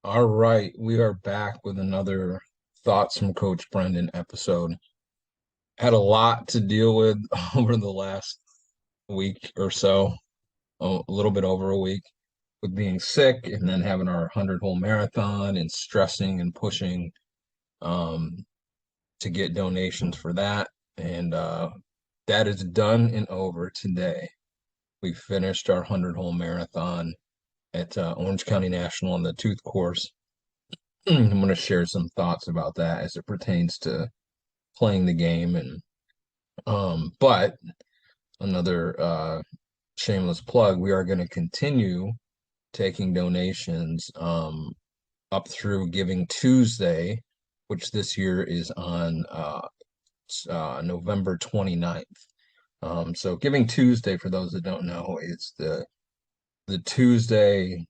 All right, we are back with another Thoughts from Coach Brendon episode. Had a lot to deal with over the last week or so, a little bit over a week, with being sick and then having our 100-hole marathon and stressing and pushing um, to get donations for that. And that is done and over today. We finished our 100-hole marathon at Orange County National on the tooth course. I'm going to share some thoughts about that as it pertains to playing the game and but another shameless plug, we are going to continue taking donations up through Giving Tuesday, which this year is on November 29th. So Giving Tuesday, for those that don't know, is the Tuesday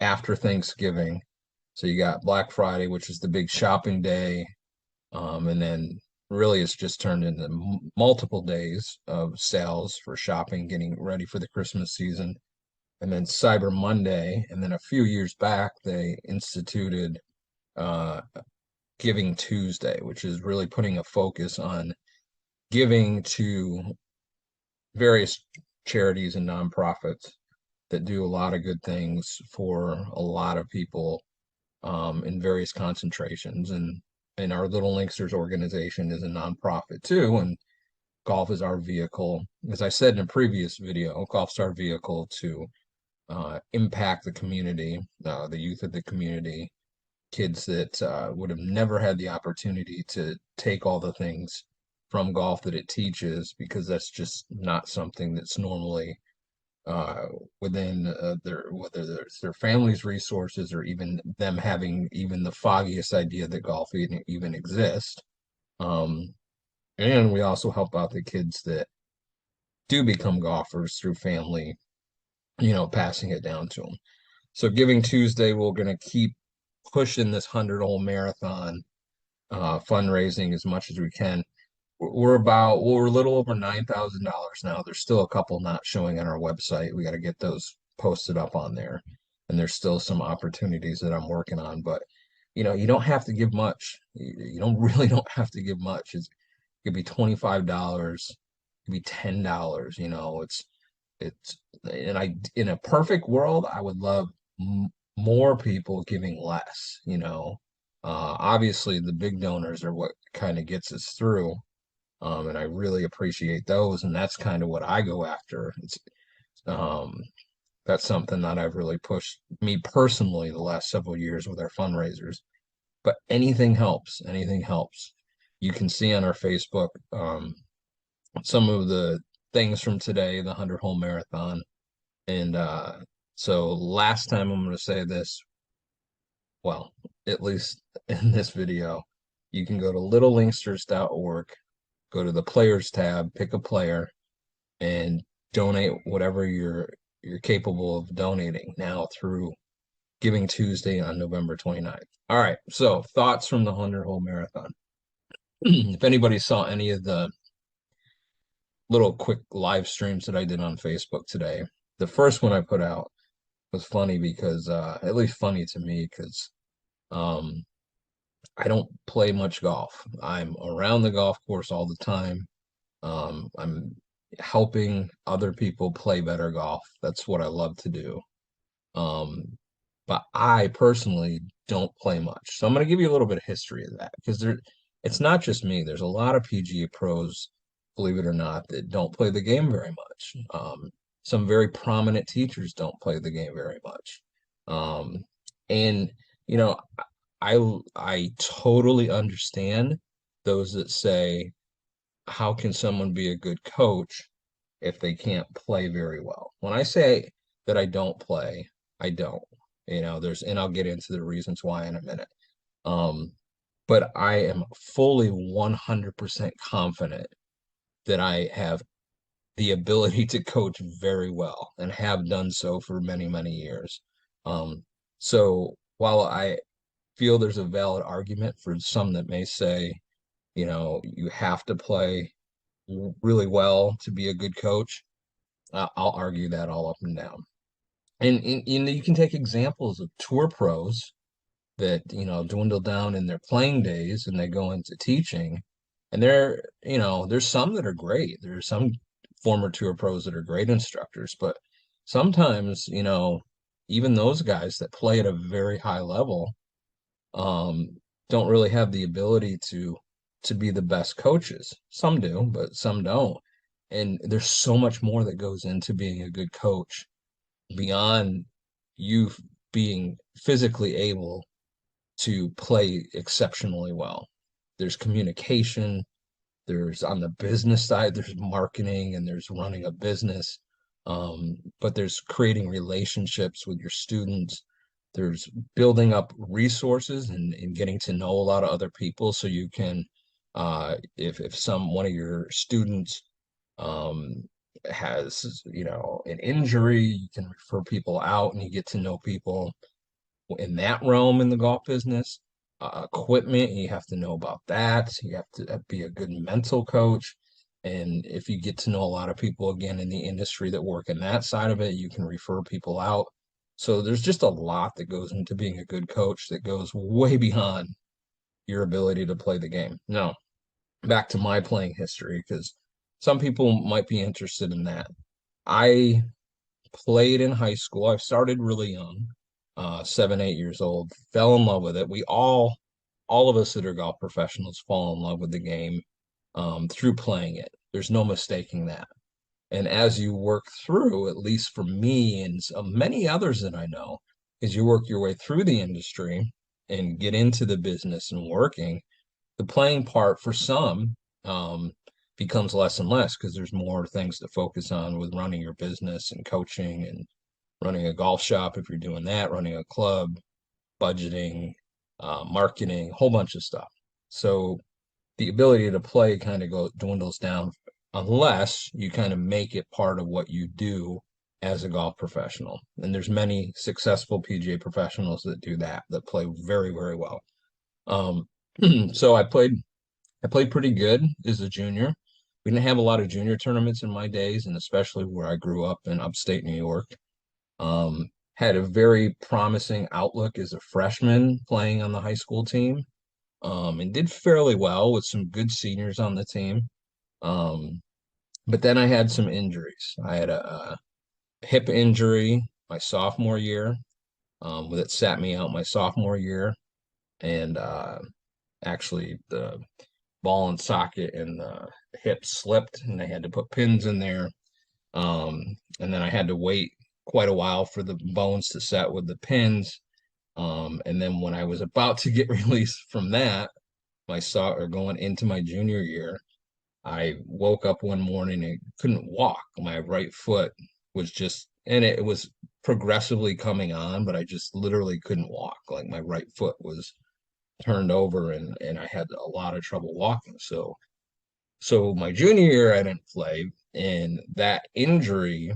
after Thanksgiving. So you got Black Friday, which is the big shopping day. And then really it's just turned into multiple days of sales for shopping, getting ready for the Christmas season. And then Cyber Monday. And then a few years back, they instituted uh, Giving Tuesday, which is really putting a focus on giving to various charities and nonprofits that do a lot of good things for a lot of people in various concentrations. And our Little Linksters organization is a nonprofit too, and golf is our vehicle. As I said in a previous video, golf's our vehicle to impact the community, the youth of the community, kids that would have never had the opportunity to take all the things from golf that it teaches because that's just not something that's normally uh, within their whether it's their family's resources or even them having even the foggiest idea that golf even exists. Um, and we also help out the kids that do become golfers through family, passing it down to them. So Giving Tuesday, we're going to keep pushing this 100-hole marathon fundraising as much as we can. We're a little over $9,000 now. There's still a couple not showing on our website. We got to get those posted up on there. And there's still some opportunities that I'm working on, but you don't have to give much. You don't really don't have to give much. It could be $25, it could be $10, it's and in a perfect world, I would love more people giving less, obviously the big donors are what kind of gets us through. And I really appreciate those. And that's kind of what I go after. Um, that's something that I've really pushed me personally the last several years with our fundraisers. But anything helps. Anything helps. You can see on our Facebook some of the things from today, the 100-hole marathon. And so last time I'm going to say this, well, at least in this video, you can go to littlelinksters.org, go to the players tab, pick a player, and donate whatever you're capable of donating now through Giving Tuesday on November 29th. All right, so thoughts from the 100-hole marathon. If anybody saw any of the little quick live streams that I did on Facebook today, the first one I put out was funny because at least funny to me because um, I don't play much golf. I'm around the golf course all the time. I'm helping other people play better golf. That's what I love to do. Um, but I personally don't play much. So I'm going to give you a little bit of history of that because it's not just me. There's a lot of PGA pros, believe it or not, that don't play the game very much. Some very prominent teachers don't play the game very much. Um, and you know, I totally understand those that say, how can someone be a good coach if they can't play very well? When I say that I don't play, I don't. And I'll get into the reasons why in a minute. Um, but I am fully 100% confident that I have the ability to coach very well and have done so for many, many years. So while I feel there's a valid argument for some that may say, you have to play really well to be a good coach, I'll argue that all up and down. And you can take examples of tour pros that, dwindle down in their playing days and they go into teaching. And there's some that are great. There's some former tour pros that are great instructors, but sometimes, even those guys that play at a very high level, um, don't really have the ability to be the best coaches. Some do, but some don't. And there's so much more that goes into being a good coach beyond you being physically able to play exceptionally well. There's communication, there's on the business side, there's marketing, and there's running a business. But there's creating relationships with your students. There's building up resources and getting to know a lot of other people so you can, if one of your students um, has, an injury, you can refer people out and you get to know people in that realm in the golf business. Equipment, you have to know about that. You have to be a good mental coach. And if you get to know a lot of people again in the industry that work in that side of it, you can refer people out. So there's just a lot that goes into being a good coach that goes way beyond your ability to play the game. Now, back to my playing history, because some people might be interested in that. I played in high school. I started really young, 7, 8 years old, fell in love with it. All of us that are golf professionals fall in love with the game through playing it. There's no mistaking that. And as you work through, at least for me and many others that I know, as you work your way through the industry and get into the business and working, the playing part for some um, becomes less and less because there's more things to focus on with running your business and coaching and running a golf shop if you're doing that, running a club, budgeting, marketing, a whole bunch of stuff. So the ability to play kind of dwindles down unless you kind of make it part of what you do as a golf professional. And there's many successful PGA professionals that do that, that play very, very well. Um, so I played pretty good as a junior. We didn't have a lot of junior tournaments in my days, and especially where I grew up in upstate New York. Had a very promising outlook as a freshman playing on the high school team, and did fairly well with some good seniors on the team. Um, but then I had some injuries. I had a hip injury my sophomore year, that sat me out my sophomore year, and actually the ball and socket and the hip slipped, and they had to put pins in there. And then I had to wait quite a while for the bones to set with the pins. And then when I was about to get released from that, or going into my junior year, I woke up one morning and couldn't walk. My right foot was just, and it was progressively coming on, but I just literally couldn't walk. Like my right foot was turned over and I had a lot of trouble walking. So my junior year, I didn't play, and that injury,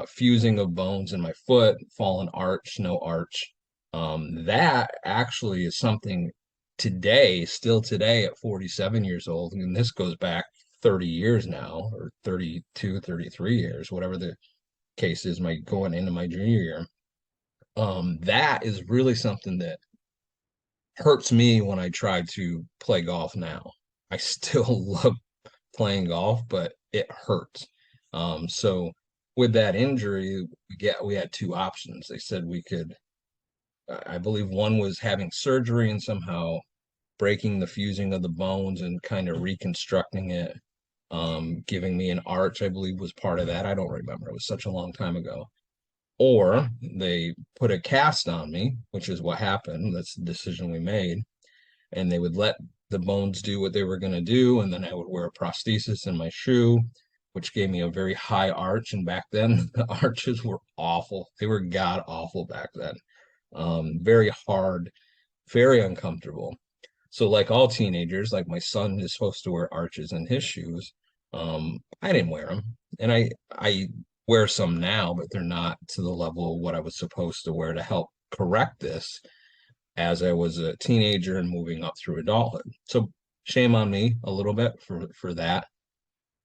fusing of bones in my foot, fallen arch, no arch, that actually is something today, still today at 47 years old, and this goes back 30 years now, or 32, 33 years, whatever the case is, my going into my junior year. That is really something that hurts me when I try to play golf now. I still love playing golf, but it hurts. So with that injury, we had two options. They said we could, I believe one was having surgery and somehow breaking the fusing of the bones and kind of reconstructing it. Giving me an arch, I believe, was part of that. I don't remember. It was such a long time ago. Or they put a cast on me, which is what happened. That's the decision we made, and they would let the bones do what they were going to do, and then I would wear a prosthesis in my shoe, which gave me a very high arch. And back then the arches were awful. They were god awful back then. Very hard, very uncomfortable. So like all teenagers, like my son is supposed to wear arches in his shoes. I didn't wear them, and I wear some now, but they're not to the level of what I was supposed to wear to help correct this as I was a teenager and moving up through adulthood. So shame on me a little bit for that.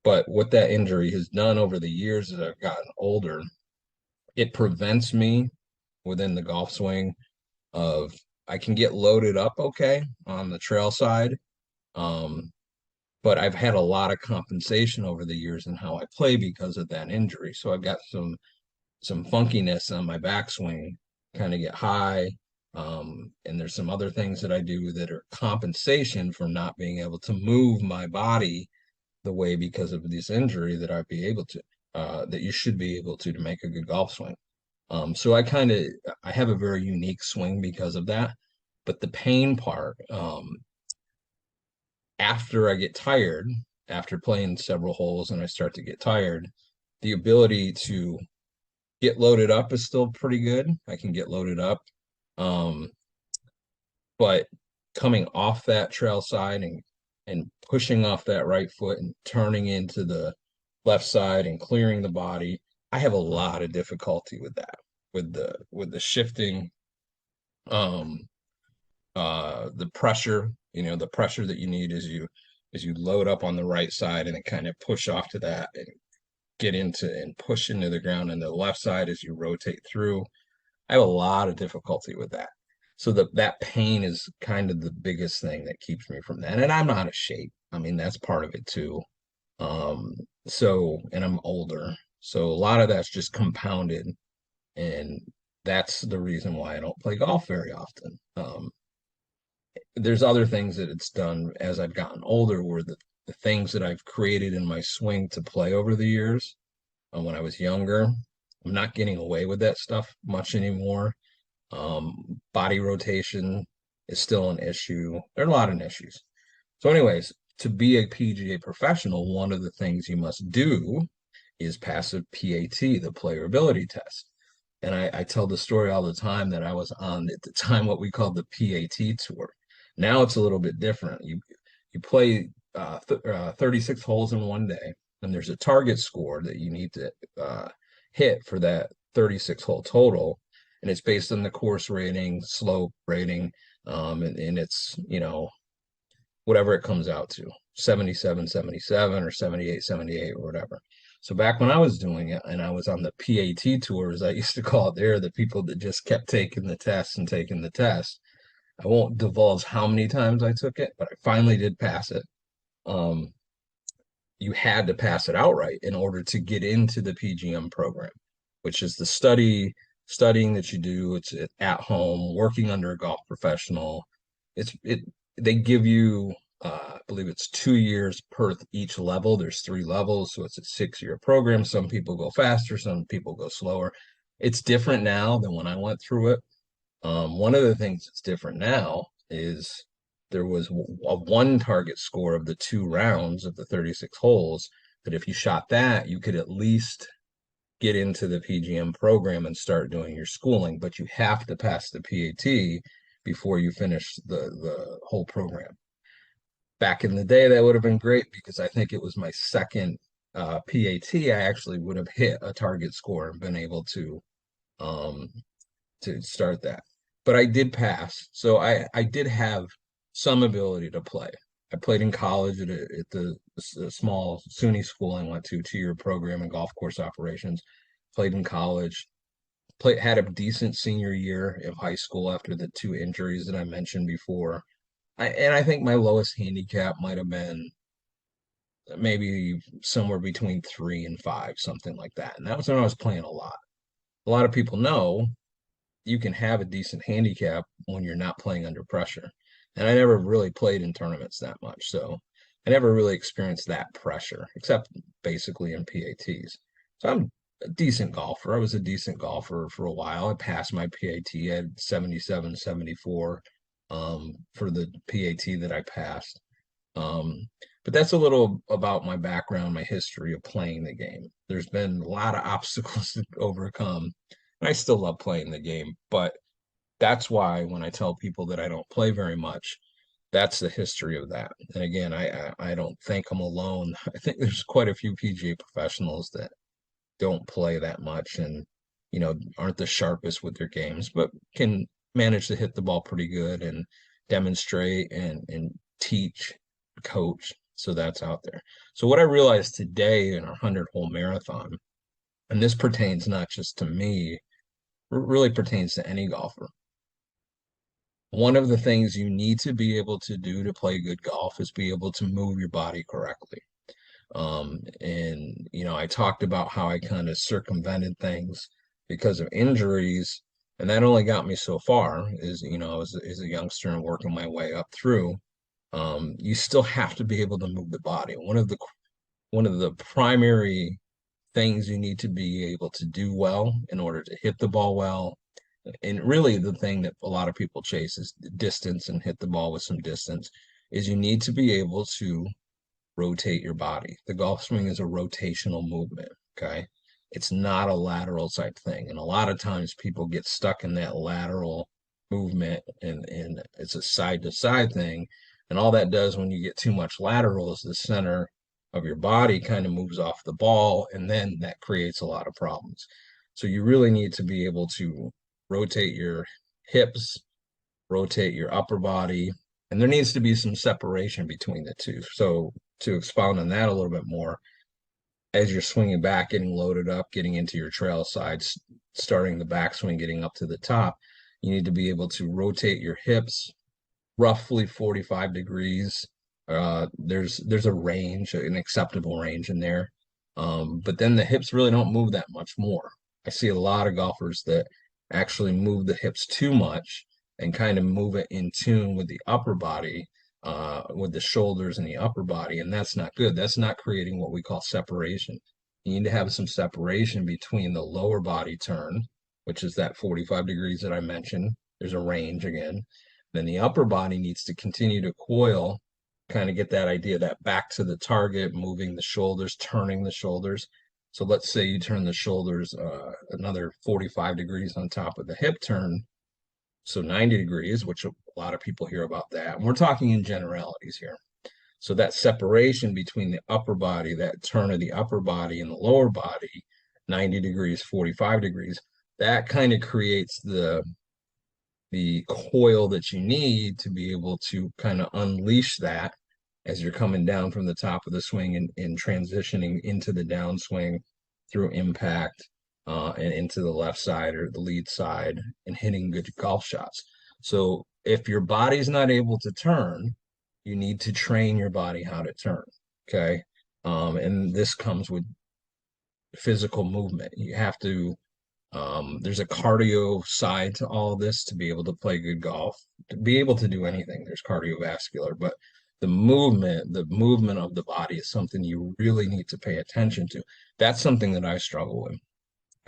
But what that injury has done over the years as I've gotten older it prevents me within the golf swing of I can get loaded up okay on the trail side. Um, but I've had a lot of compensation over the years in how I play because of that injury. So I've got some funkiness on my backswing, kind of get high. And there's some other things that I do that are compensation for not being able to move my body the way because of this injury that I'd be able to, that you should be able to make a good golf swing. So I have a very unique swing because of that. But the pain part, after I get tired, after playing several holes and I start to get tired, the ability to get loaded up is still pretty good. I can get loaded up. Um, but coming off that trail side and pushing off that right foot and turning into the left side and clearing the body, I have a lot of difficulty with that, with the shifting, um, the pressure, the pressure that you need as you load up on the right side and then kind of push off to that and get into and push into the ground and the left side as you rotate through. I have a lot of difficulty with that. So that pain is kind of the biggest thing that keeps me from that. And I'm out of shape. I mean, that's part of it too. Um, and I'm older. So a lot of that's just compounded. And that's the reason why I don't play golf very often. There's other things that it's done as I've gotten older where the things that I've created in my swing to play over the years, when I was younger, I'm not getting away with that stuff much anymore. Body rotation is still an issue. There are a lot of issues. So, anyways, to be a PGA professional, one of the things you must do is pass a PAT, the player ability test. And I tell the story all the time that I was on at the time what we called the PAT tour. Now it's a little bit different. You play 36 holes in one day, and there's a target score that you need to hit for that 36 hole total, and it's based on the course rating, slope rating, and it's whatever it comes out to, 77, 77 or 78, 78 or whatever. So back when I was doing it and I was on the PAT tours, I used to call it there the people that just kept taking the test and taking the test. I won't divulge how many times I took it, but I finally did pass it. Um, you had to pass it outright in order to get into the PGM program, which is the studying that you do. It's at home, working under a golf professional. It they give you I believe it's 2 years per each level. There's three levels, so it's a 6 year program. Some people go faster, some people go slower. It's different now than when I went through it. One of the things that's different now is there was a one target score of the 2 rounds of the 36 holes, that if you shot that, you could at least get into the PGM program and start doing your schooling, but you have to pass the PAT before you finish the whole program. Back in the day, that would have been great because I think it was my second PAT. I actually would have hit a target score and been able um, to start that. But I did pass, so I did have some ability to play. I played in college at the small SUNY school I went to, 2 year program in golf course operations. Played in college, had a decent senior year of high school after the two injuries that I mentioned before. And I think my lowest handicap might have been maybe somewhere between 3 and 5, something like that. And that was when I was playing a lot. A lot of people know you can have a decent handicap when you're not playing under pressure. And I never really played in tournaments that much. So I never really experienced that pressure, except basically in PATs. So I'm a decent golfer. I was a decent golfer for a while. I passed my PAT at 77, 74 for the PAT that I passed. But that's a little about my background, my history of playing the game. There's been a lot of obstacles to overcome. I still love playing the game, but that's why when I tell people that I don't play very much, that's the history of that. And again, I don't think I'm alone. I think there's quite a few PGA professionals that don't play that much and aren't the sharpest with their games, but can manage to hit the ball pretty good and demonstrate and teach, coach. So that's out there. So what I realized today in our 100 hole marathon and this pertains not just to me, it really pertains to any golfer. One of the things you need to be able to do to play good golf is be able to move your body correctly. And I talked about how I kind of circumvented things because of injuries, and that only got me so far. I was as a youngster and working my way up through. You still have to be able to move the body. One of the primary things you need to be able to do well in order to hit the ball well. And really, the thing that a lot of people chase is distance and hit the ball with some distance, is you need to be able to rotate your body. The golf swing is a rotational movement. Okay. It's not a lateral type thing. And a lot of times people get stuck in that lateral movement, and it's a side to side thing. And all that does when you get too much lateral is the center of your body kind of moves off the ball. And then that creates a lot of problems. So you really need to be able to rotate your hips, rotate your upper body, and there needs to be some separation between the two. So to expound on that a little bit more, as you're swinging back, getting loaded up, getting into your trail sides, starting the backswing, getting up to the top, you need to be able to rotate your hips roughly 45 degrees. There's a range, an acceptable range in there. But then the hips really don't move that much more. I see a lot of golfers that actually move the hips too much and kind of move it in tune with the upper body, with the shoulders and the upper body, and that's not good. That's not creating what we call separation. You need to have some separation between the lower body turn, which is that 45 degrees that I mentioned. There's a range again. Then the upper body needs to continue to coil, kind of get that idea, that back to the target, moving the shoulders, turning the shoulders. So let's say you turn the shoulders another 45 degrees on top of the hip turn. So 90 degrees, which a lot of people hear about that. And we're talking in generalities here. So that separation between the upper body, that turn of the upper body and the lower body, 90 degrees, 45 degrees, that kind of creates the coil that you need to be able to kind of unleash that as you're coming down from the top of the swing and transitioning into the downswing through impact, and into the left side or the lead side and hitting good golf shots. So if your body's not able to turn, you need to train your body how to turn. Okay. And this comes with physical movement. You have to there's a cardio side to all of this to be able to play good golf, to be able to do anything. There's cardiovascular, but the movement of the body is something you really need to pay attention to. That's something that I struggle with.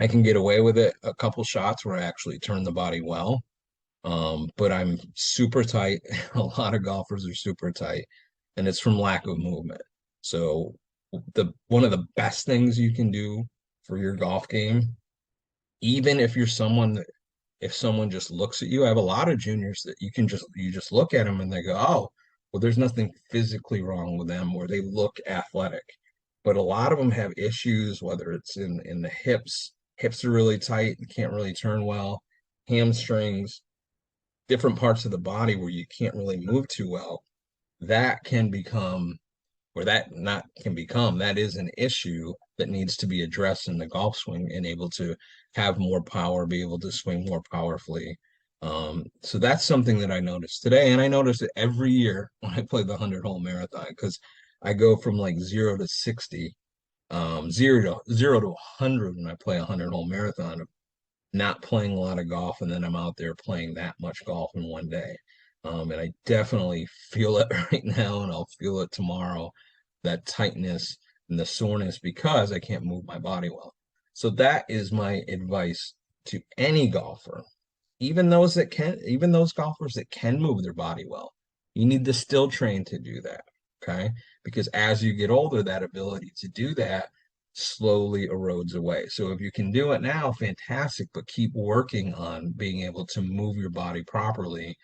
I can get away with it a couple shots where I actually turn the body well, but I'm super tight. A lot of golfers are super tight, and it's from lack of movement. So the one of the best things you can do for your golf game, even if you're someone that, if someone just looks at you, I have a lot of juniors that you just look at them and they go, oh, well, there's nothing physically wrong with them, or they look athletic. But a lot of them have issues, whether it's in the hips. Hips are really tight and can't really turn well, hamstrings, different parts of the body where you can't really move too well. That can become, or that not can become, that is an issue that needs to be addressed in the golf swing and able to have more power, be able to swing more powerfully. So that's something that I noticed today. And I notice it every year when I play the 100-hole marathon, because I go from like 0 to 60, zero to 100 when I play a 100-hole marathon, of not playing a lot of golf, and then I'm out there playing that much golf in one day. And I definitely feel it right now, and I'll feel it tomorrow, that tightness and the soreness because I can't move my body well. So that is my advice to any golfer, even those golfers that can move their body well. You need to still train to do that, okay? Because as you get older, that ability to do that slowly erodes away. So if you can do it now, fantastic, but keep working on being able to move your body properly in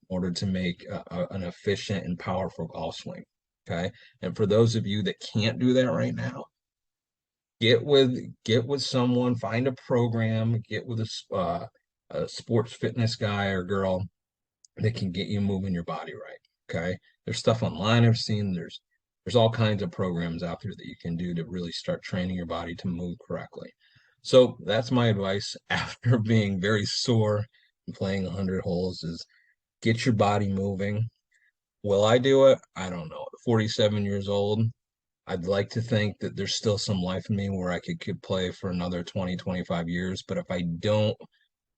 order to make an efficient and powerful golf swing. Okay. And for those of you that can't do that right now, get with someone, find a program, get with a sports fitness guy or girl that can get you moving your body right. Okay. There's stuff online I've seen. There's all kinds of programs out there that you can do to really start training your body to move correctly. So that's my advice after being very sore and playing 100 holes is get your body moving. Will I do it? I don't know. At 47 years old, I'd like to think that there's still some life in me where I could play for another 20, 25 years. But if I don't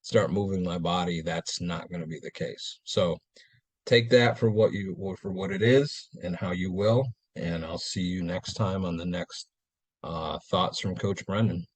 start moving my body, that's not going to be the case. So take that for what it is and how you will. And I'll see you next time on the next Thoughts from Coach Brendon.